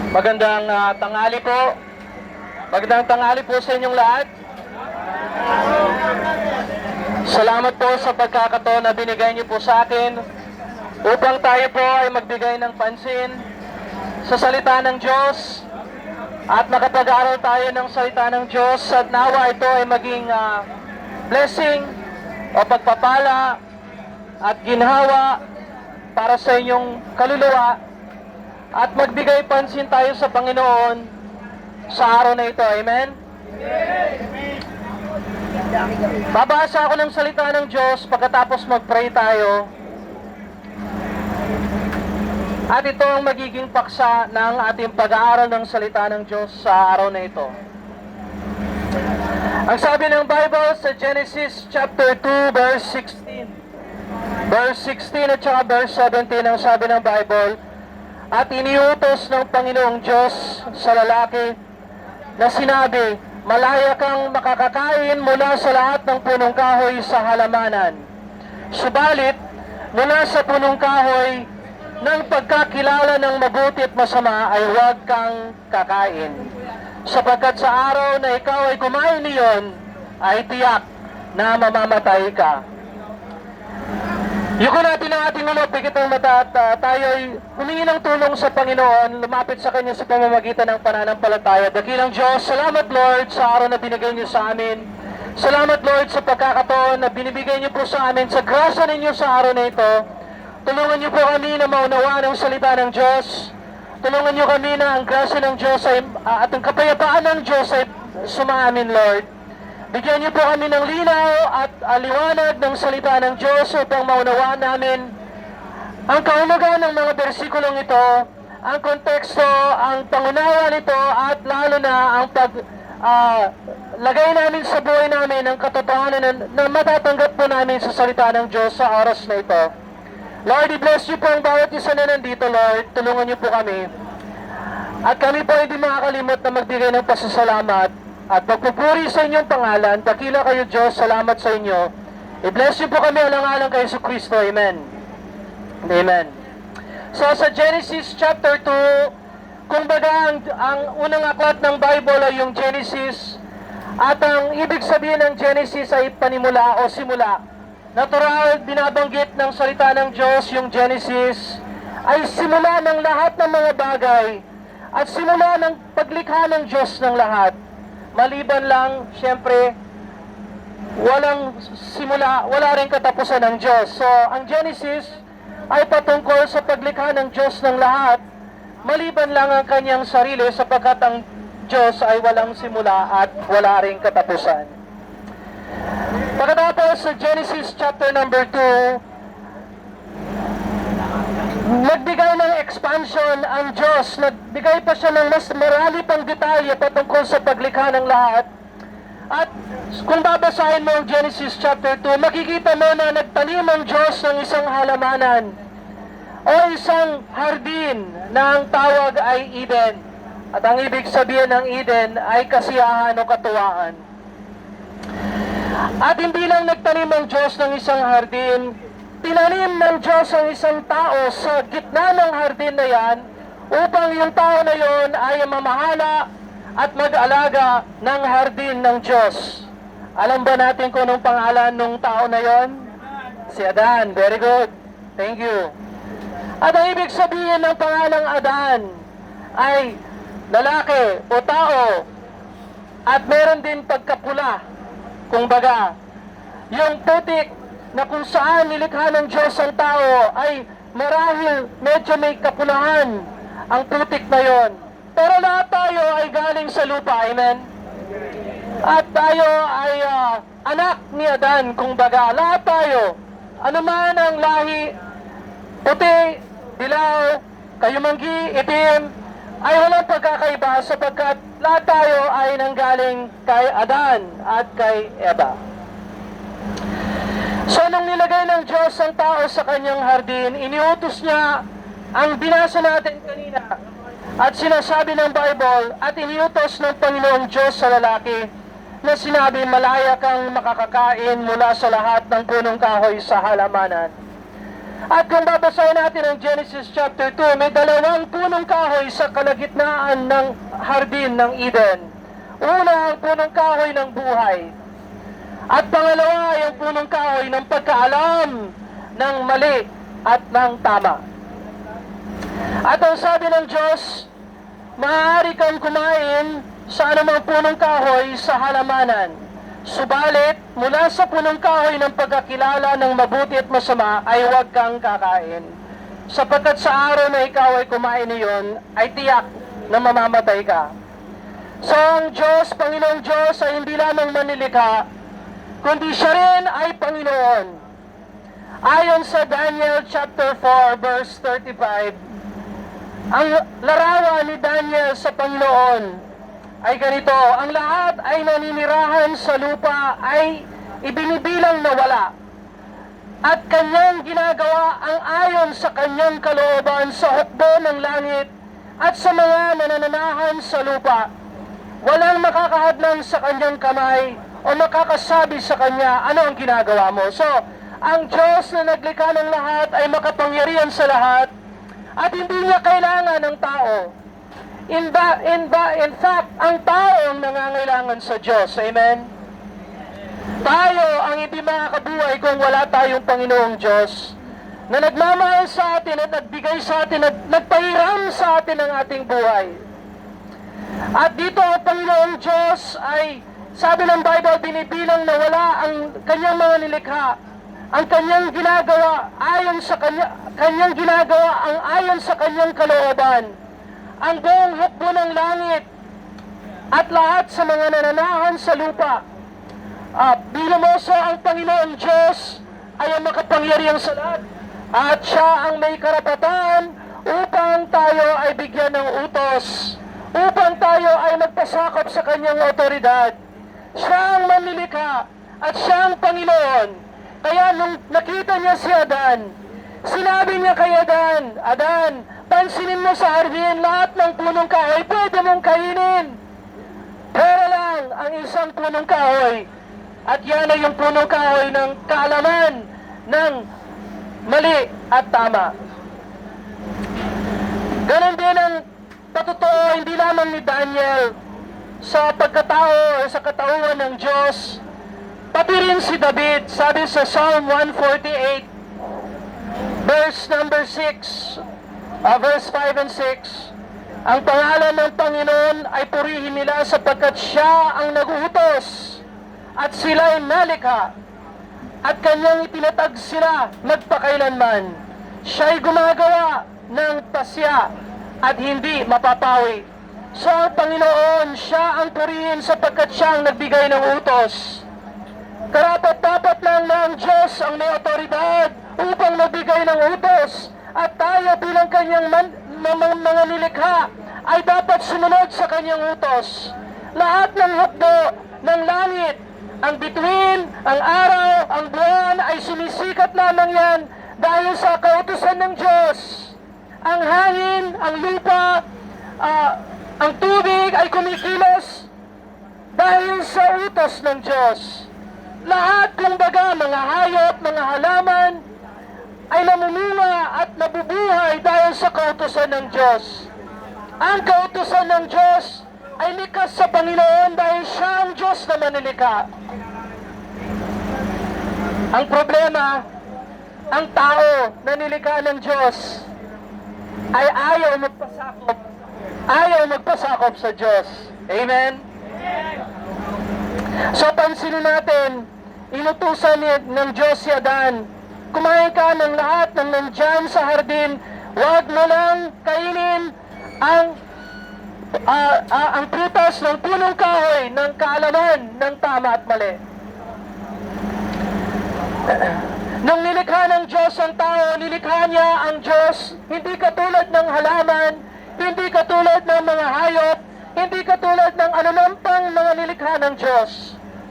Magandang tanghali po. Magandang tanghali po sa inyong lahat. Salamat po sa pagkakataon na binigay niyo po sa akin upang tayo po ay magbigay ng pansin sa salita ng Diyos at makapag-aral tayo ng salita ng Diyos at nawa ito ay maging blessing o pagpapala at ginhawa para sa inyong kaluluwa at magbigay pansin tayo sa Panginoon sa araw na ito. Amen? Babasa ako ng salita ng Diyos pagkatapos mag-pray tayo. At ito ang magiging paksa ng ating pag-aaral ng salita ng Diyos sa araw na ito. Ang sabi ng Bible sa Genesis chapter 2 verse 16. Verse 16 at saka verse 17 ang sabi ng Bible, at iniutos ng Panginoong Diyos sa lalaki na sinabi, malaya kang makakakain mula sa lahat ng punong kahoy sa halamanan. Subalit, mula sa punong kahoy ng pagkakilala ng mabuti at masama ay huwag kang kakain. Sapagkat sa araw na ikaw ay kumain niyon, ay tiyak na mamamatay ka. Yuko natin ang ating ulo, pikit ang mata at tayo ay humingi ng tulong sa Panginoon, lumapit sa Kanya sa pamamagitan ng pananampalataya. Dakilang Diyos, salamat Lord sa araw na binigay niyo sa amin. Salamat Lord sa pagkakataon na binibigay niyo po sa amin sa grasya ninyo sa araw na ito. Tulungan niyo po kami na maunawaan ang salita ng Diyos. Tulungan niyo kami na ang grasya ng Diyos ay, at ang kapayapaan ng Diyos ay sumaamin Lord. Bigyan niyo po kami ng linaw at liwanag ng salita ng Diyos upang maunawaan namin ang kahumagan ng mga bersikulong ito, ang konteksto, ang pangunawa nito at lalo na ang lagay namin sa buhay namin ang katotohanan na matatanggap po namin sa salita ng Diyos sa oras na ito. Lord, i-bless niyo po ang bawat isa na nandito, Lord. Tulungan niyo po kami. At kami po hindi makakalimot na magbigay ng pasasalamat at magpupuri sa inyong pangalan. Dakila kayo Diyos, salamat sa inyo. I-bless niyo po kami alang-alang kay Yesu Kristo. Amen. Amen. So sa Genesis chapter 2, kung baga ang unang aklat ng Bible ay yung Genesis, at ang ibig sabihin ng Genesis ay panimula o simula. Natural, binabanggit ng salita ng Diyos yung Genesis ay simula ng lahat ng mga bagay at simula ng paglikha ng Diyos ng lahat. Maliban lang, siyempre, walang simula, wala rin katapusan ng Diyos. So, ang Genesis ay patungkol sa paglikha ng Diyos ng lahat, maliban lang ang kanyang sarili sapagkat ang Diyos ay walang simula at wala rin katapusan. Pagkatapos sa Genesis chapter number 2, nagbigay ng expansion ang Diyos, nagbigay pa siya ng mas marami pang detalye patungkol sa paglikha ng lahat. At kung babasahin mo ang Genesis chapter 2, makikita mo na nagtanim ang Diyos ng isang halamanan o isang hardin na ang tawag ay Eden. At ang ibig sabihin ng Eden ay kasiyahan o katuwaan. At hindi lang nagtanim ang Diyos ng isang hardin, tinanim ng Diyos ang isang tao sa gitna ng hardin na yan upang yung tao na yon ay mamahala at mag-alaga ng hardin ng Diyos. Alam ba natin kung anong pangalan ng tao na yon? Si Adan. Very good. Thank you. At ang ibig sabihin ng pangalang Adan ay lalaki o tao at meron din pagkapula. Kung baga, yung putik na kung saan nilikha ng Diyos ang tao ay marahil medyo may kapulahan ang putik na yon. Pero lahat tayo ay galing sa lupa, amen? At tayo ay anak ni Adan, kung baga, lahat tayo. Ano man ang lahi, puti, dilaw, kayumanggi, itim, ay walang pagkakaiba sapagkat lahat tayo ay nanggaling kay Adan at kay Eva. So nung nilagay ng Diyos ang tao sa kanyang hardin, iniutos niya ang binasa natin kanina at sinasabi ng Bible at iniutos ng Panginoong Diyos sa lalaki na sinabi, malaya kang makakakain mula sa lahat ng punong kahoy sa halamanan. At kung babasahin natin ang Genesis chapter 2, may dalawang punong kahoy sa kalagitnaan ng hardin ng Eden. Una, ang punong kahoy ng buhay. At pangalawa ay ang punong kahoy ng pagkaalam ng mali at ng tama. At ang sabi ng Diyos, maaari kang kumain sa anumang punong kahoy sa halamanan. Subalit, mula sa punong kahoy ng pagkakilala ng mabuti at masama ay huwag kang kakain. Sapagkat sa araw na ikaw ay kumain niyon, ay tiyak na mamamatay ka. So ang Diyos, Panginoong Diyos ay hindi lamang manilikha, kundi siya rin ay Panginoon. Ayon sa Daniel chapter 4 verse 35, ang larawan ni Daniel sa Panginoon ay ganito, ang lahat ay naninirahan sa lupa ay ibinibilang na wala. At kanyang ginagawa ang ayon sa kanyang kalooban sa hukbo ng langit at sa mga nanananahan sa lupa. Walang makakahadlang sa kanyang kamay o makakasabi sa kanya, ano ang ginagawa mo? So, ang Diyos na naglikha ng lahat ay makapangyarihan sa lahat at hindi niya kailangan ng tao. In fact, ang tao ang nangangailangan sa Diyos. Amen? Tayo ang hindi makakabuhay kung wala tayong Panginoong Diyos na nagmamahal sa atin at nagbigay sa atin at nagpahiram sa atin ang ating buhay. At dito ang Panginoong Diyos ay, sabi ng Bible, binibilang na wala ang kanyang mga nilikha. Ang kanyang ginagawa ayon sa kanyang ginagawa ang ayon sa kanyang kalooban. Ang buong hukbo ng langit at lahat sa mga nananahan sa lupa. Bilang mo sa ang Panginoong Diyos ay ang makapangyarihang sa lahat. At siya ang may karapatan upang tayo ay bigyan ng utos. Upang tayo ay magpasakop sa kanyang otoridad. Siya ang manlilikha at siya ang Panginoon. Kaya nung nakita niya si Adan, sinabi niya kay Adan, Adan, pansinin mo sa hardin lahat ng punong kahoy, pwede mong kainin. Pero lang ang isang punong kahoy, at yan ay yung punong kahoy ng kaalaman ng mali at tama. Ganon din ang patotoo, hindi lamang ni Daniel sa pagkatao o sa katauhan ng Diyos, pati rin si David, sabi sa Psalm 148, verse number 6, verse 5 and 6, ang pangalan ng Panginoon ay purihin nila sapagkat siya ang naguutos at sila'y nalikha at kanyang itinatag sila magpakailanman. Siya'y gumagawa ng pasya at hindi mapapawi. So ang Panginoon, siya ang purihin sapagkat siya ang nagbigay ng utos. Karapat-dapat lang na ang Diyos ang may otoridad upang magbigay ng utos. At tayo bilang kanyang mga nilikha ay dapat sumunod sa kanyang utos. Lahat ng hukbo ng langit, ang bituin, ang araw, ang buwan ay sumisikat lamang yan dahil sa kautusan ng Diyos. Ang hangin, ang lupa, ang tubig ay kumikilos dahil sa utos ng Diyos. Lahat kumbaga mga hayop, mga halaman ay namumunga at nabubuhay dahil sa kautusan ng Diyos. Ang kautusan ng Diyos ay likas sa Panginoon dahil siya ang Diyos na manilikha. Ang problema, ang tao na nilikha ng Diyos ay ayaw magpasakop sa Diyos. Amen? So pansinin natin, inutusan ng Diyos si Adan, kumain ka ng lahat ng nandyan sa hardin, huwag mo lang kainin ang prutas ng punong kahoy ng kaalaman ng tama at mali. Nung nilikha ng Diyos ang tao, nilikha niya ang Diyos hindi katulad ng halaman, hindi katulad ng mga hayop, hindi katulad ng anumampang mga nilikha ng Diyos.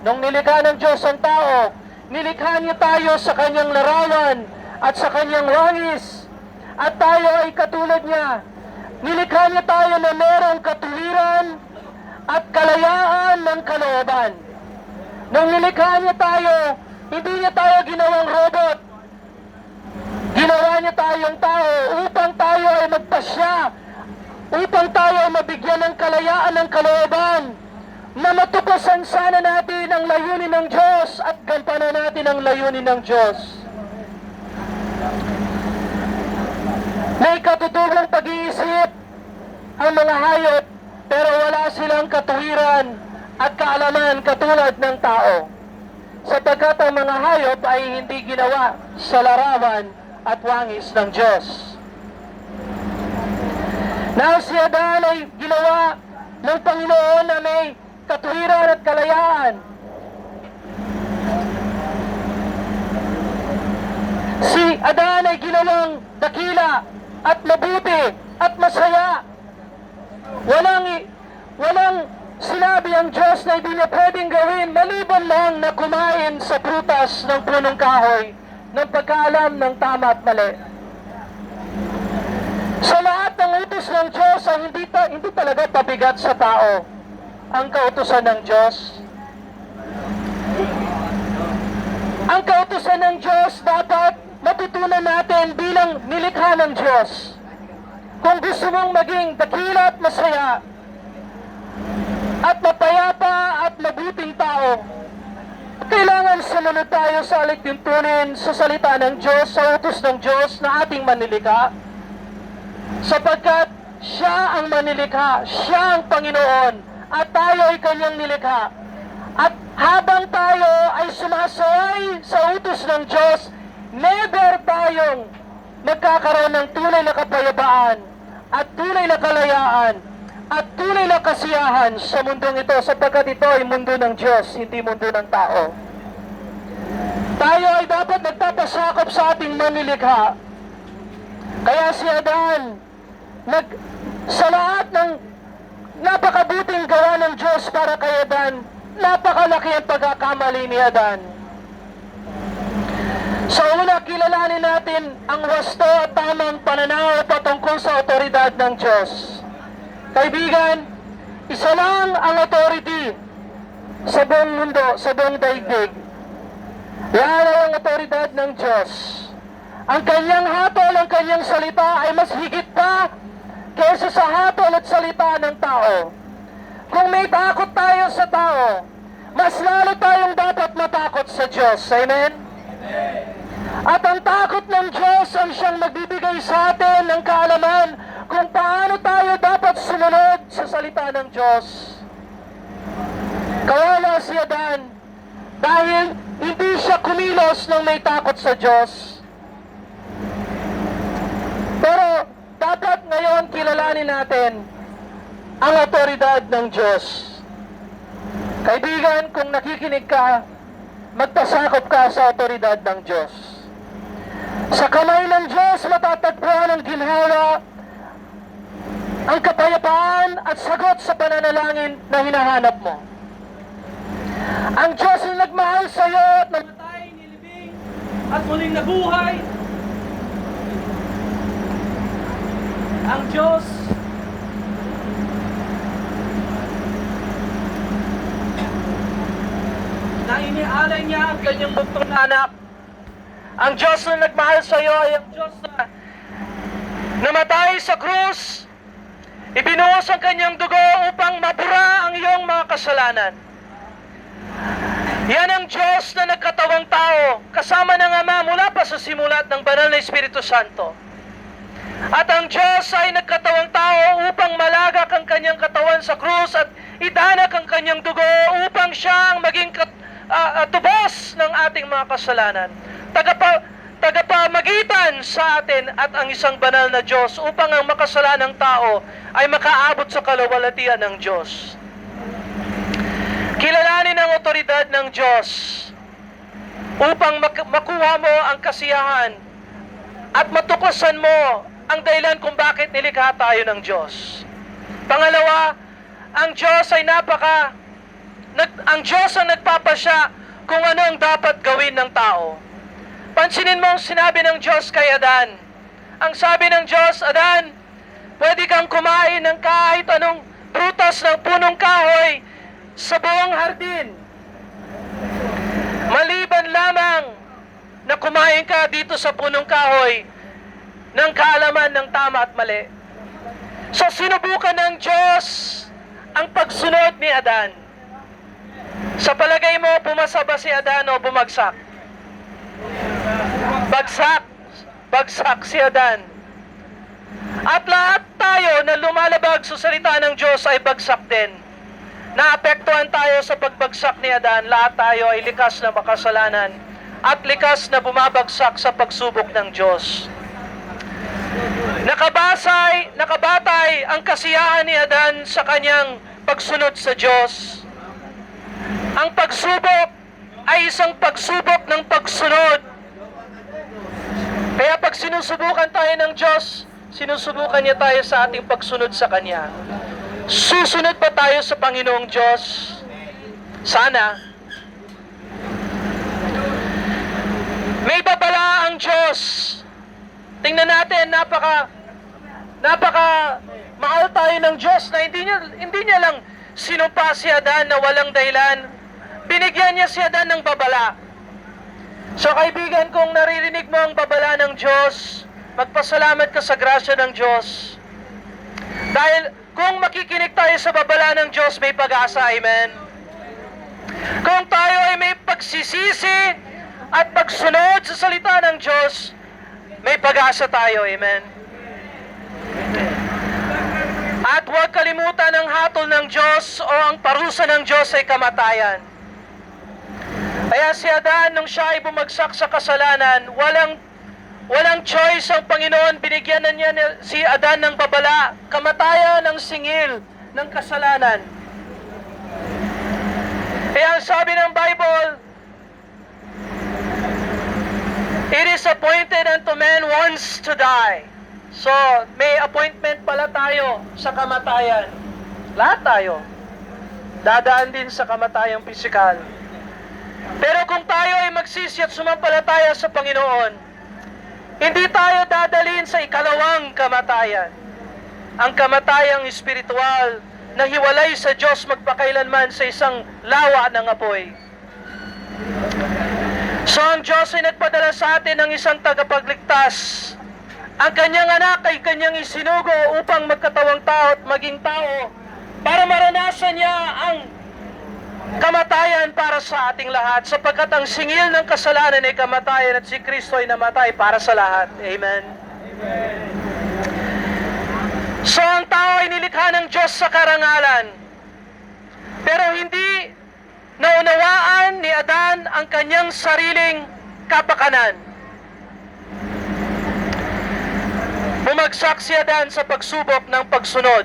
Nung nilikha ng Diyos ang tao, nilikha niya tayo sa kanyang larawan at sa kanyang wangis. At tayo ay katulad niya. Nilikha niya tayo na merong katuwiran at kalayaan ng kalooban. Nung nilikha niya tayo, hindi niya tayo ginawang robot. Ginawa niya tayong tao upang tayo ay magpasya, upang tayo ay mabigyan ng kalayaan ng kalooban, na matuklasan sana natin ang layunin ng Diyos at gampanan natin ang layunin ng Diyos. May katutubong pag-iisip ang mga hayop, pero wala silang katuwiran at kaalaman katulad ng tao. Sapagkat ang mga hayop ay hindi ginawa sa larawan at wangis ng Diyos. Na si Adan ay ginawa ng Panginoon na may katuwiran at kalayaan. Si Adan ay ginawang dakila at mabuti at masaya. Walang sinabi ang Diyos na hindi niya pwedeng gawin maliban lang na kumain sa prutas ng punong kahoy ng pagkaalam ng tama at mali. Sa lahat ng utos ng Diyos ay hindi talaga pabigat sa tao ang kautusan ng Diyos. Ang kautusan ng Diyos dapat matutunan natin bilang nilikha ng Diyos. Kung gusto mong maging dakila at masaya at mapayapa at mabuting tao, kailangan sumunod tayo sa aliktuntunin sa salita ng Diyos, sa utos ng Diyos na ating manilikha. Sapagkat siya ang manilikha, siya ang Panginoon, at tayo ay kanyang nilikha. At habang tayo ay sumasaway sa utos ng Diyos, never tayong magkakaroon ng tunay na kapayapaan at tunay na kalayaan at tunay na kasiyahan sa mundong ito, sapagkat ito ay mundo ng Diyos, hindi mundo ng tao. Tayo ay dapat nagpapasakop sa ating manilikha. Kaya si Adan, sa lahat ng napakabuting gawa ng Diyos para kay Adan, napakalaki ang pagkakamali ni Adan. Sa una, kilalanin natin ang wasto at tamang pananaw patungkol sa otoridad ng Diyos. Kaibigan, isa lang ang authority sa buong mundo, sa buong daigdig. Yan ang otoridad ng Diyos. Ang kanyang hatol, ang kanyang salita ay mas higit pa kaysa sa hatol at salita ng tao. Kung may takot tayo sa tao, mas lalo tayong dapat matakot sa Diyos. Amen? At ang takot ng Diyos ang siyang magbibigay sa atin ng kaalaman kung paano tayo dapat sumunod sa salita ng Diyos. Kawawa si Adan dahil hindi siya kumilos nang may takot sa Diyos. Pero dapat ngayon kilalanin natin ang otoridad ng Diyos. Kaibigan, kung nakikinig ka, magpasakop ka sa otoridad ng Diyos. Sa kamay ng Diyos matatagpuan ang ginhawa, ang kapayapaan at sagot sa pananalangin na hinahanap mo. Ang Diyos na nagmahal sa iyo at namatay, nilibing at muling nabuhay. Ang Diyos na inialay niya ang kanyang buktong na anak. Ang Diyos na nagmahal sa iyo ay ang Diyos na namatay sa krus, ibinuhos ang kanyang dugo upang mabura ang iyong mga kasalanan. Yan ang Diyos na nagkatawang tao, kasama ng Ama mula pa sa simulat ng banal na Espiritu Santo. At ang Diyos ay nagkatawang tao upang malagak ang kanyang katawan sa krus at idanak ang kanyang dugo upang siya ang maging tubos ng ating mga kasalanan. Tagapamagitan sa atin at ang isang banal na Diyos upang ang makasalanang tao ay makaabot sa kaluwalhatian ng Diyos. Kilalanin ang otoridad ng Diyos upang makuha mo ang kasiyahan at matuklasan mo ang dahilan kung bakit nilikha tayo ng Diyos. Pangalawa, ang Diyos ang nagpapasya kung ano ang dapat gawin ng tao. Pansinin mo ang sinabi ng Diyos kay Adan. Ang sabi ng Diyos, Adan, pwede kang kumain ng kahit anong prutas ng punong kahoy sa buong hardin. Maliban lamang na kumain ka dito sa punong kahoy ng kaalaman ng tama at mali. So sinubukan ng Diyos ang pagsunod ni Adan. Sa palagay mo, pumasa ba si Adan o bumagsak? Bagsak si Adan. At lahat tayo na lumalabag sa salita ng Diyos ay bagsak din. Naapektuhan tayo sa pagbagsak ni Adan. Lahat tayo ay likas na makasalanan at likas na bumabagsak sa pagsubok ng Diyos. Nakabatay ang kasiyahan ni Adan sa kanyang pagsunod sa Diyos. Ang pagsubok ay isang pagsubok ng pagsunod. Kaya pag sinusubukan tayo ng Diyos, sinusubukan niya tayo sa ating pagsunod sa Kanya. Susunod ba tayo sa Panginoong Diyos? Sana. May babala ang Diyos. Tingnan natin, napaka mahal tayo ng Diyos na hindi niya lang sinumpa si Adan na walang dahilan. Binigyan niya si Adan ng babala. So kaibigan, kung naririnig mo ang babala ng Diyos, magpasalamat ka sa grasya ng Diyos. Dahil kung makikinig tayo sa babala ng Diyos, may pag-asa, amen? Kung tayo ay may pagsisisi at pagsunod sa salita ng Diyos, may pag-asa tayo, amen? At huwag kalimutan ang hatol ng Diyos o ang parusa ng Diyos ay kamatayan. Kaya si Adan, nung siya ay bumagsak sa kasalanan, walang choice ang Panginoon. Binigyan na niya si Adan ng babala, kamatayan ng singil ng kasalanan. Kaya ang sabi ng Bible, it is appointed unto man once to die. So, may appointment pala tayo sa kamatayan. Lahat tayo. Dadaan din sa kamatayang pisikal. Pero kung tayo ay magsisi at sumampalataya sa Panginoon, hindi tayo dadalhin sa ikalawang kamatayan. Ang kamatayang espiritual na hiwalay sa Diyos magpakailanman sa isang lawa ng apoy. So ang Diyos ay nagpadala sa atin ng isang tagapagligtas. Ang kanyang anak ay kanyang isinugo upang magkatawang tao at maging tao para maranasan niya ang kamatayan para sa ating lahat, sapagkat ang singil ng kasalanan ay kamatayan at si Kristo ay namatay para sa lahat. Amen? So ang tao ay nilikha ng Diyos sa karangalan, pero hindi naunawaan ni Adan ang kanyang sariling kapakanan. Bumagsak si Adan sa pagsubok ng pagsunod,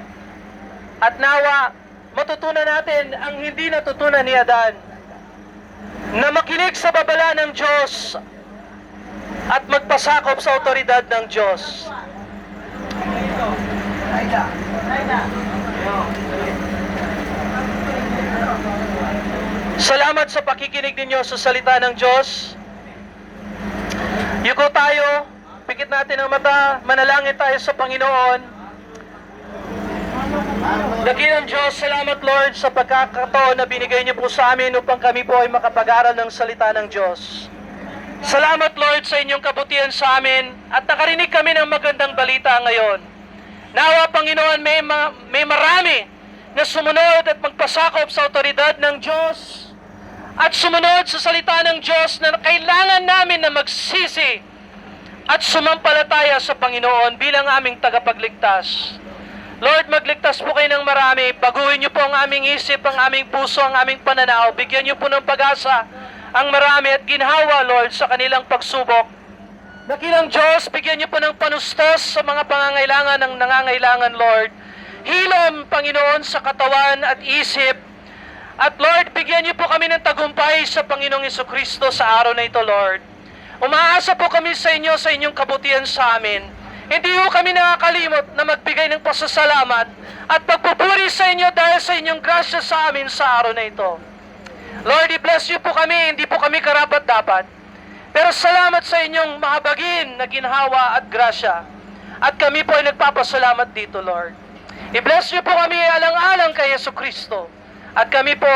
at nawa matutunan natin ang hindi natutunan ni Adan, na makinig sa babala ng Diyos at magpasakop sa otoridad ng Diyos. Salamat sa pakikinig ninyo sa salita ng Diyos. Yuko tayo, pikit natin ang mata, manalangin tayo sa Panginoon. Dakilang Diyos, salamat Lord sa pagkakataon na binigay niyo po sa amin upang kami po ay makapag-aral ng salita ng Diyos. Salamat Lord sa inyong kabutihan sa amin at nakarinig kami ng magandang balita ngayon. Nawa Panginoon, may marami na sumunod at magpasakop sa otoridad ng Diyos at sumunod sa salita ng Diyos na kailangan namin na magsisi at sumampalataya sa Panginoon bilang aming tagapagligtas. Lord, magligtas po kayo ng marami. Baguhin niyo po ang aming isip, ang aming puso, ang aming pananaw. Bigyan niyo po ng pag-asa ang marami at ginhawa, Lord, sa kanilang pagsubok. Dakilang Diyos, bigyan niyo po ng panustos sa mga pangangailangan ng nangangailangan, Lord. Hilom, Panginoon, sa katawan at isip. At Lord, bigyan niyo po kami ng tagumpay sa Panginoong Jesucristo sa araw na ito, Lord. Umaasa po kami sa inyo, sa inyong kabutihan sa amin. Hindi ho kami nakakalimot na magbigay ng pasasalamat at pagpupuri sa inyo dahil sa inyong grasya sa amin sa araw na ito. Lord, i-bless you po kami, hindi po kami karapat-dapat. Pero salamat sa inyong mahabagin na ginhawa at grasya. At kami po ay nagpapasalamat dito, Lord. I-bless niyo po kami alang-alang kay Yesu Kristo. At kami po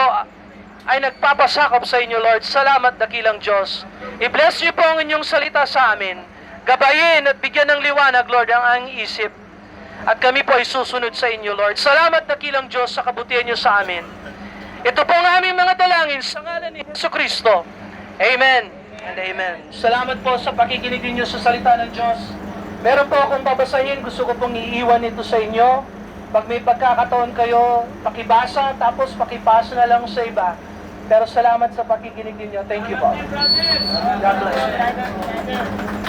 ay nagpapasakop sa inyo, Lord. Salamat, dakilang Diyos. I-bless niyo po ang inyong salita sa amin. Gabayin at bigyan ng liwanag, Lord, ang aming isip. At kami po ay susunod sa inyo, Lord. Salamat, dakilang Diyos, sa kabutihan niyo sa amin. Ito po ang aming mga dalangin sa ngalan ni Yesu Kristo. Amen and amen. Salamat po sa pakikinig ninyo sa salita ng Diyos. Meron po akong babasahin. Gusto ko pong iiwan ito sa inyo. Pag may pagkakataon kayo, pakibasa, tapos pakipasa na lang sa iba. Pero salamat sa pakikinig ninyo. Thank you po. God bless you.